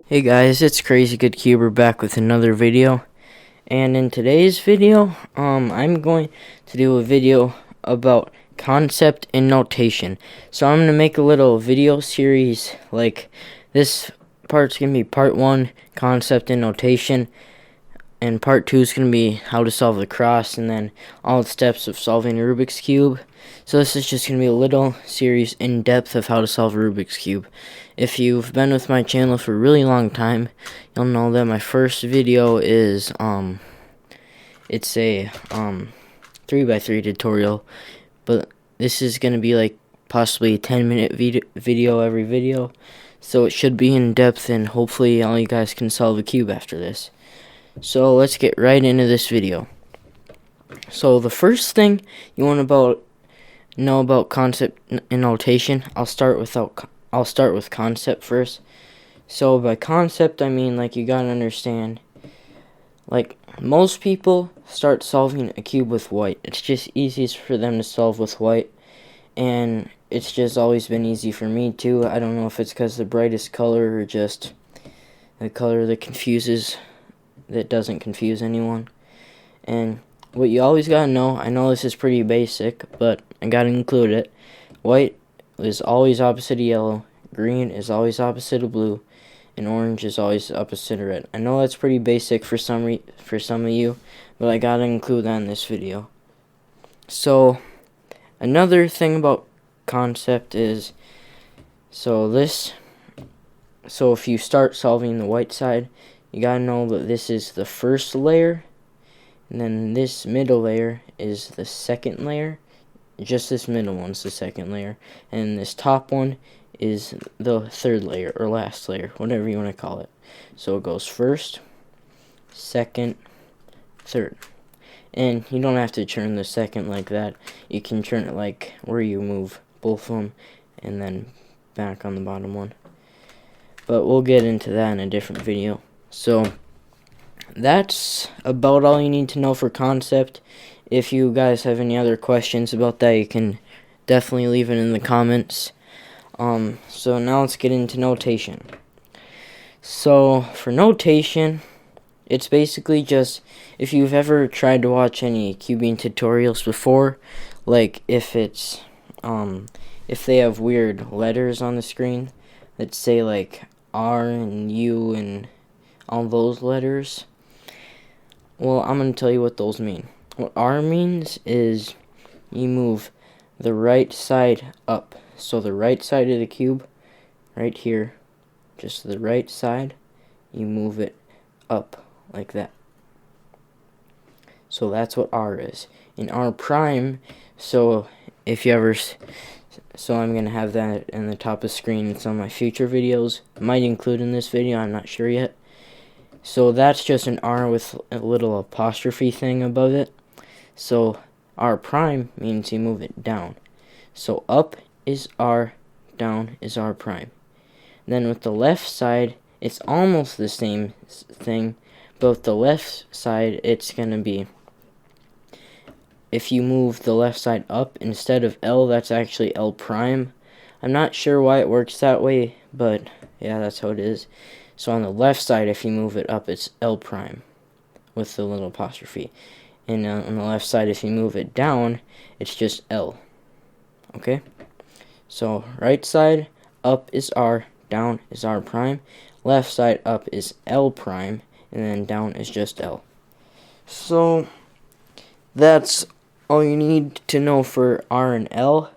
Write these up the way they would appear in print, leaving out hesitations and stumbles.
Hey guys, it's Crazy Good Cuber back with another video, and in today's video, I'm going to do a video about concept and notation. So I'm gonna make a little video series. Like, this part's gonna be part 1, concept and notation, and part 2 is gonna be how to solve the cross, and then all the steps of solving a Rubik's Cube. So this is just gonna be a little series in depth of how to solve a Rubik's Cube. If you've been with my channel for a really long time, you'll know that my first video is it's a 3x3 tutorial, but this is gonna be like possibly a 10-minute video every video, so it should be in depth, and hopefully all you guys can solve a cube after this. So let's get right into this video. So the first thing you want to know about concept and notation, I'll start with concept first. So by concept, I mean, like, you gotta understand, like, most people start solving a cube with white. It's just easiest for them to solve with white, and it's just always been easy for me too. I don't know if it's because the brightest color or just the color that doesn't confuse anyone. And what you always gotta know, I know this is pretty basic, but I gotta include it. White is always opposite of yellow, green is always opposite of blue, and orange is always opposite of red. I know that's pretty basic for some of you, but I gotta include that in this video. So another thing about concept is, so if you start solving the white side, you gotta know that this is the first layer, and then this middle layer is the second layer. Just this middle one's the second layer, and this top one is the third layer, or last layer, whatever you want to call it. So it goes first, second, third. And you don't have to turn the second like that. You can turn it like where you move both of them and then back on the bottom one. But we'll get into that in a different video. So that's about all you need to know for concept. If you guys have any other questions about that, you can definitely leave it in the comments. So now let's get into notation. So for notation, it's basically just, if you've ever tried to watch any cubing tutorials before, like if they have weird letters on the screen that say like R and U and all those letters, well, I'm going to tell you what those mean. What R means is you move the right side up. So the right side of the cube, right here, just the right side, you move it up like that. So that's what R is. In R prime, so if you ever, so I'm going to have that in the top of the screen in some of my future videos. I might include in this video, I'm not sure yet. So that's just an R with a little apostrophe thing above it. So R prime means you move it down. So up is R, down is R prime. Then with the left side, it's almost the same thing, but with the left side, it's going to be, if you move the left side up instead of L, that's actually L prime. I'm not sure why it works that way, but yeah, that's how it is. So on the left side, if you move it up, it's L prime with the little apostrophe. And on the left side, if you move it down, it's just L. Okay? So right side up is R, down is R prime. Left side up is L prime, and then down is just L. So that's all you need to know for R and L.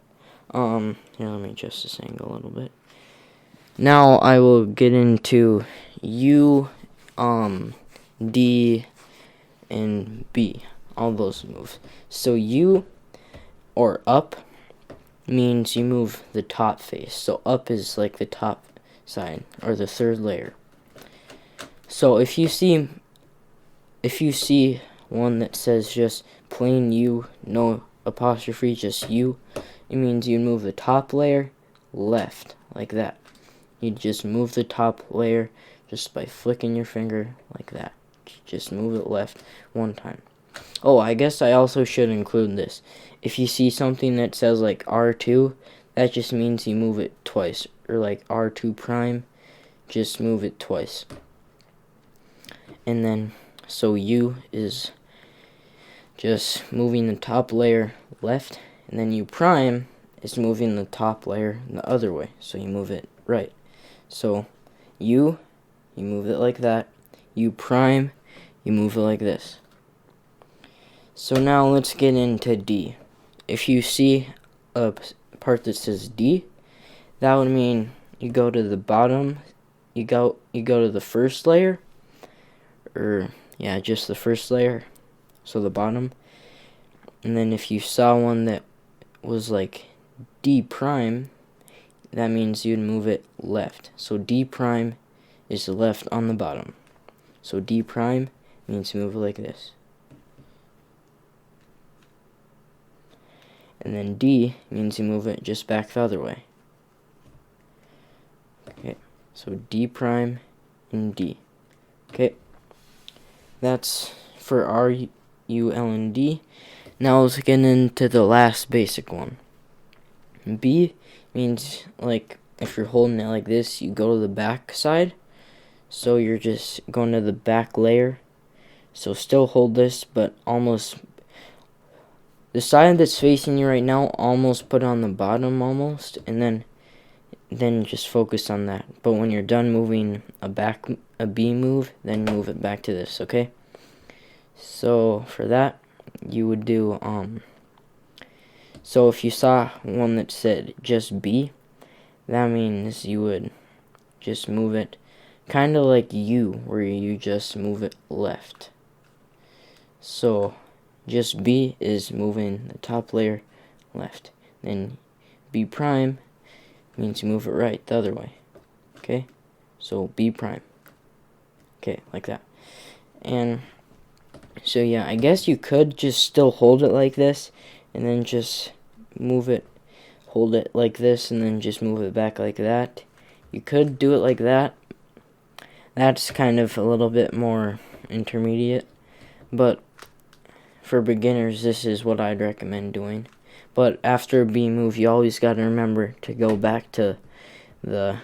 Here, let me adjust this angle a little bit. Now I will get into U, D, and B, all those moves. So U, or up, means you move the top face. So up is like the top side, or the third layer. So if you see one that says just plain U, no apostrophe, just U, it means you move the top layer left, like that. You just move the top layer just by flicking your finger like that. Just move it left one time. Oh, I guess I also should include this. If you see something that says like R2, that just means you move it twice. Or like R2 prime, just move it twice. And then, so U is just moving the top layer left, and then U prime is moving the top layer the other way, so you move it right. So U, you move it like that. U prime, you move it like this. So now let's get into D. If you see a part that says D, that would mean you go to the bottom, you go to the first layer, or yeah, just the first layer, so the bottom. And then if you saw one that was like D prime, that means you'd move it left. So D prime is left on the bottom. So D prime means move it like this. And then D means you move it just back the other way. Okay, so D prime and D. Okay, that's for R, U, L, and D. Now let's get into the last basic one. B means, like, if you're holding it like this, you go to the back side. So you're just going to the back layer. So still hold this, but almost the side that's facing you right now, almost put on the bottom almost, and then just focus on that. But when you're done moving a B move, then move it back to this, okay? So for that, you would do so if you saw one that said just B, that means you would just move it kind of like U, where you just move it left. So just B is moving the top layer left. Then B prime means you move it right the other way. Okay? So B prime. Okay, like that. And so yeah, I guess you could just still hold it like this, and then just move it, hold it like this, and then just move it back like that. You could do it like that. That's kind of a little bit more intermediate, but for beginners, this is what I'd recommend doing. But after a B move, you always got to remember to go back to the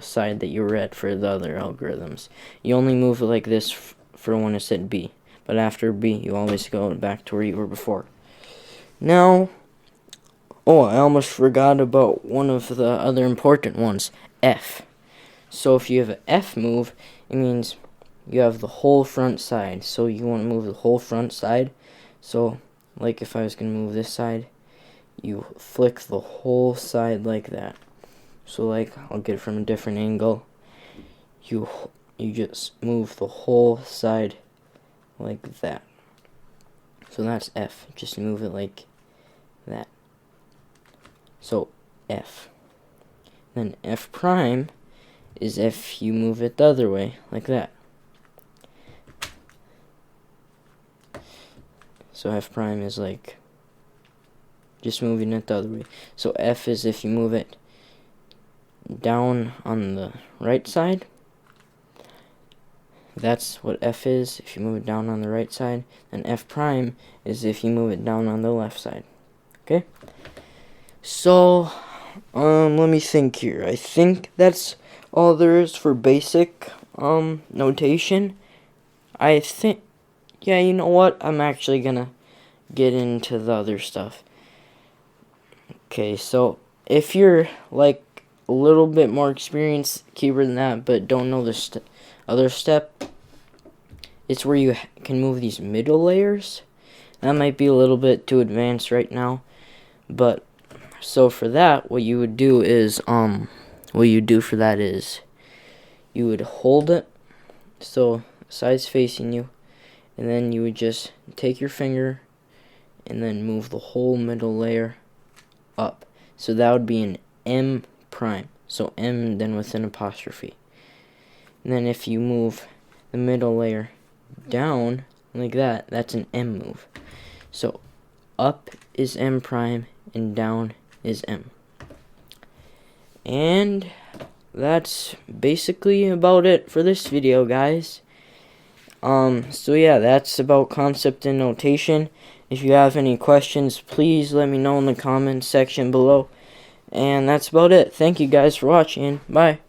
side that you were at for the other algorithms. You only move it like this for when it's at B, but after B, you always go back to where you were before. Now, oh, I almost forgot about one of the other important ones, F. So if you have an F move, it means you have the whole front side. So you want to move the whole front side. So, like if I was going to move this side, you flick the whole side like that. So like, I'll get it from a different angle. You just move the whole side like that. So that's F. Just move it like that. So F. Then F prime is if you move it the other way, like that. So F prime is like just moving it the other way. So F is if you move it down on the right side. That's what F is, if you move it down on the right side. And F prime is if you move it down on the left side. Okay? So, let me think here. I think that's all there is for basic notation. I think, yeah, you know what? I'm actually gonna get into the other stuff. Okay, so if you're like a little bit more experienced keyboard than that, but don't know the other step, it's where you can move these middle layers. That might be a little bit too advanced right now, but so for that, what you would do is you would hold it so side's facing you, and then you would just take your finger and then move the whole middle layer up. So that would be an M prime. So M then with an apostrophe. And then if you move the middle layer down like that, that's an M move. So up is M prime and down is M. And that's basically about it for this video, guys. So yeah, that's about concept and notation. If you have any questions, please let me know in the comments section below. And that's about it. Thank you guys for watching. Bye.